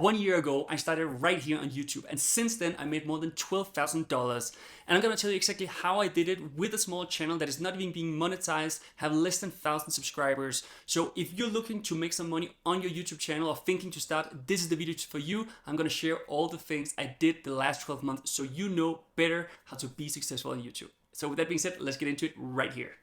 1 year ago, I started right here on YouTube, and since then I made more than $12,000. And I'm gonna tell you exactly how I did it with a small channel that is not even being monetized, have less than 1,000 subscribers. So if you're looking to make some money on your YouTube channel or thinking to start, this is the video for you. I'm gonna share all the things I did the last 12 months so you know better how to be successful on YouTube. So with that being said, let's get into it right here.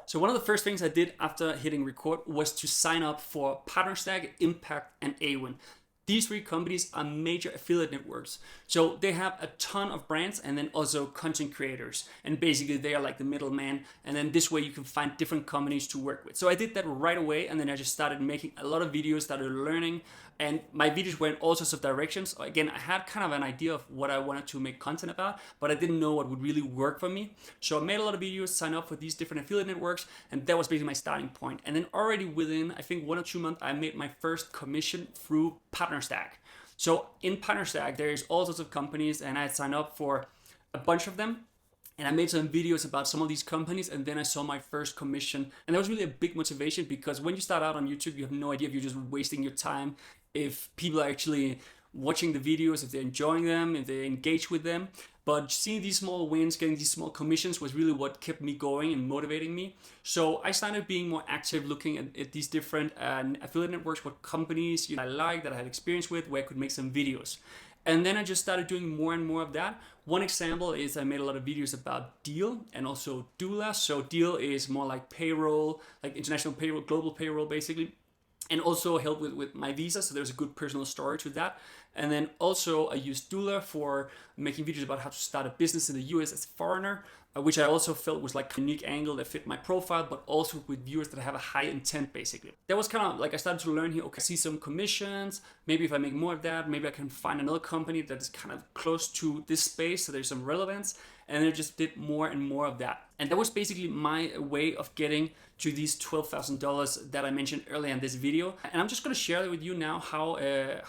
So one of the first things I did after hitting record was to sign up for PartnerStack, Impact, and Awin. These three companies are major affiliate networks. So they have a ton of brands and then also content creators. And basically they are like the middleman. And then this way you can find different companies to work with. So I did that right away. And then I just started making a lot of videos, started learning. And my videos went all sorts of directions. Again, I had kind of an idea of what I wanted to make content about, but I didn't know what would really work for me. So I made a lot of videos, signed up for these different affiliate networks, and that was basically my starting point. And then already within, I think 1 or 2 months, I made my first commission through PartnerStack. So in PartnerStack, there's all sorts of companies, and I had signed up for a bunch of them. And I made some videos about some of these companies, and then I saw my first commission. And that was really a big motivation, because when you start out on YouTube, you have no idea if you're just wasting your time, if people are actually watching the videos, if they're enjoying them, if they engage with them. But seeing these small wins, getting these small commissions was really what kept me going and motivating me. So I started being more active, looking at these different affiliate networks, what companies I like, that I had experience with, where I could make some videos. And then I just started doing more and more of that. One example is I made a lot of videos about Deal and also Doula. So Deal is more like payroll, like international payroll, global payroll basically. And also help with my visa, so there's a good personal story to that. And then also I used Doula for making videos about how to start a business in the US as a foreigner, which I also felt was like a unique angle that fit my profile, but also with viewers that have a high intent basically. That was kind of like I started to learn here, okay, see some commissions, maybe if I make more of that, maybe I can find another company that is kind of close to this space, so there's some relevance. And I just did more and more of that. And that was basically my way of getting to these $12,000 that I mentioned earlier in this video. And I'm just gonna share with you now how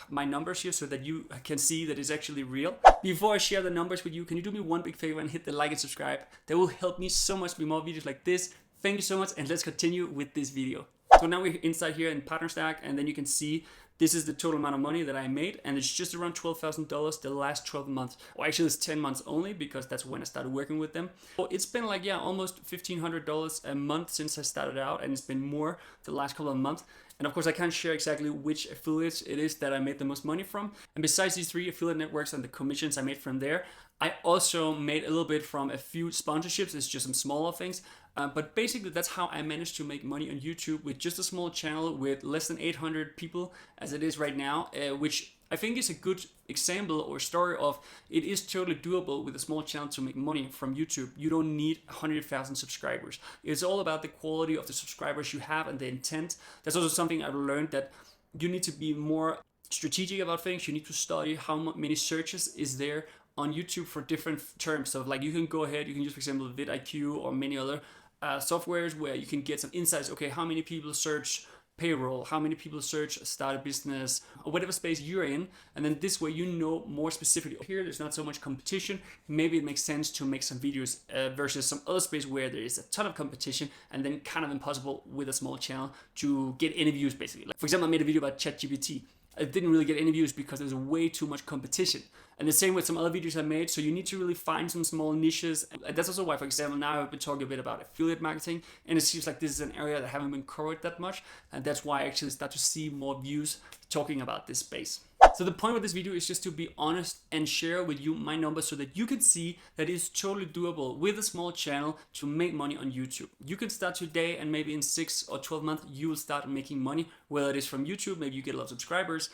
my numbers here so that you can see that it's actually real. Before I share the numbers with you, can you do me one big favor and hit the like and subscribe? That will help me so much with more videos like this. Thank you so much, and let's continue with this video. So now we're inside here in PartnerStack, and then you can see this is the total amount of money that I made, and it's just around $12,000 the last 12 months. Or actually it's 10 months only, because that's when I started working with them. So it's been like, yeah, almost $1,500 a month since I started out, and it's been more the last couple of months. And of course I can't share exactly which affiliates it is that I made the most money from. And besides these three affiliate networks and the commissions I made from there, I also made a little bit from a few sponsorships. It's just some smaller things. But basically that's how I managed to make money on YouTube with just a small channel with less than 800 people as it is right now, which I think is a good example or story of it is totally doable with a small channel to make money from YouTube. You don't need 100,000 subscribers. It's all about the quality of the subscribers you have and the intent. That's also something I've learned, that you need to be more strategic about things. You need to study how many searches is there on YouTube for different terms. So like you can go ahead, you can use for example vidIQ or many other softwares where you can get some insights. Okay, how many people search payroll, how many people search start a business, or whatever space you're in, and then this way you know more specifically. Here there's not so much competition, maybe it makes sense to make some videos versus some other space where there is a ton of competition and then kind of impossible with a small channel to get any views basically. Like, for example, I made a video about ChatGPT. I didn't really get any views because there's way too much competition. And the same with some other videos I made. So you need to really find some small niches. And that's also why, for example, now I've been talking a bit about affiliate marketing, and it seems like this is an area that haven't been covered that much. And that's why I actually start to see more views talking about this space. So the point of this video is just to be honest and share with you my numbers so that you can see that it's totally doable with a small channel to make money on YouTube. You can start today, and maybe in 6 or 12 months, you will start making money, whether it is from YouTube, maybe you get a lot of subscribers,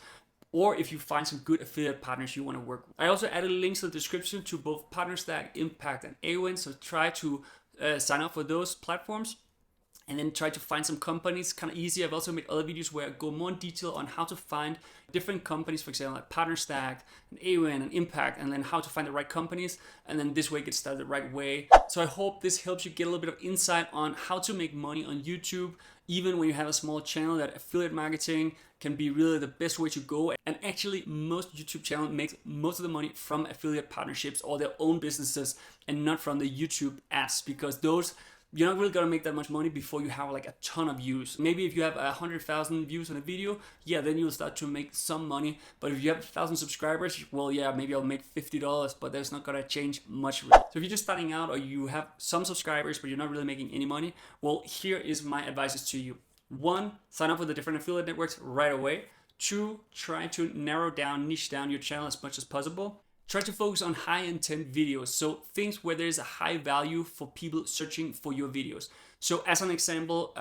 or if you find some good affiliate partners you want to work with. I also added links in the description to both PartnerStack, Impact, and Awin, so try to sign up for those platforms. And then try to find some companies, kind of easy. I've also made other videos where I go more in detail on how to find different companies, for example, like PartnerStack and Awin and Impact, and then how to find the right companies, and then this way get started the right way. So I hope this helps you get a little bit of insight on how to make money on YouTube, even when you have a small channel, that affiliate marketing can be really the best way to go. And actually, most YouTube channels make most of the money from affiliate partnerships or their own businesses and not from the YouTube ads, because those you're not really gonna make that much money before you have like a ton of views. Maybe if you have 100,000 views on a video, yeah, then you'll start to make some money. But if you have 1,000 subscribers, well, yeah, maybe I'll make $50, but that's not gonna change much. So if you're just starting out or you have some subscribers, but you're not really making any money, well, here is my advice to you. 1, sign up with the different affiliate networks right away. 2, try to narrow down, niche down your channel as much as possible. Try to focus on high intent videos, so things where there's a high value for people searching for your videos. So as an example,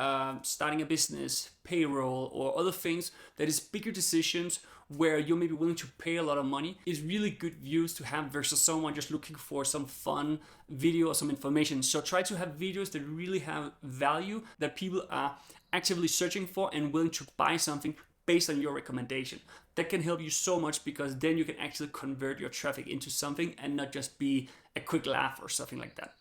starting a business, payroll, or other things that is bigger decisions where you're maybe willing to pay a lot of money is really good views to have versus someone just looking for some fun video or some information. So try to have videos that really have value, that people are actively searching for and willing to buy something based on your recommendation. That can help you so much because then you can actually convert your traffic into something and not just be a quick laugh or something like that.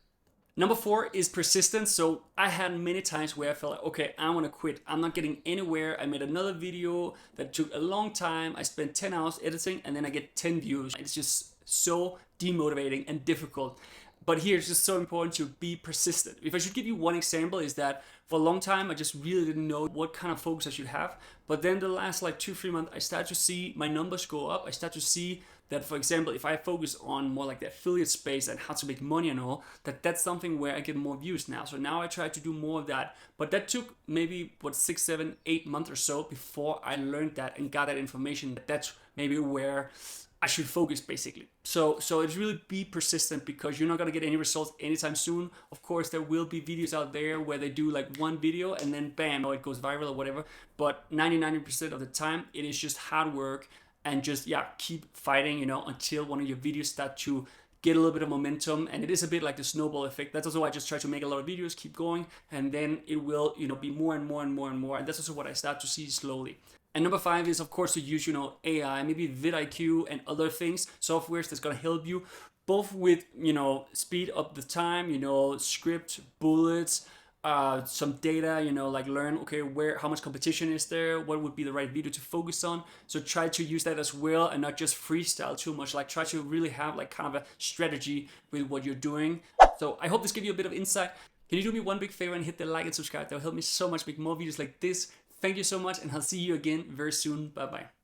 Number 4 is persistence. So I had many times where I felt like, okay, I want to quit. I'm not getting anywhere. I made another video that took a long time. I spent 10 hours editing and then I get 10 views. It's just so demotivating and difficult. But here it's just so important to be persistent. If I should give you one example, is that for a long time I just really didn't know what kind of focus I should have. But then the last like 2-3 months I started to see my numbers go up. I start to see that, for example, if I focus on more like the affiliate space and how to make money and all, that's something where I get more views now. So now I try to do more of that. But that took maybe 6, 7, 8 months or so before I learned that and got that information. That's maybe where I should focus basically. So it's really be persistent because you're not gonna get any results anytime soon. Of course, there will be videos out there where they do like one video and then bam, it goes viral or whatever. But 99% of the time, it is just hard work and just keep fighting, until one of your videos start to get a little bit of momentum. And it is a bit like the snowball effect. That's also why I just try to make a lot of videos, keep going, and then it will, be more and more and more and more. And that's also what I start to see slowly. And number 5 is, of course, to use, AI, maybe vidIQ and other things, softwares that's gonna help you both with, speed up the time, script, bullets, some data, like learn, okay, how much competition is there, what would be the right video to focus on. So try to use that as well and not just freestyle too much, like try to really have like kind of a strategy with what you're doing. So I hope this gave you a bit of insight. Can you do me one big favor and hit the like and subscribe? That will help me so much make more videos like this. Thank you so much, and I'll see you again very soon. Bye-bye.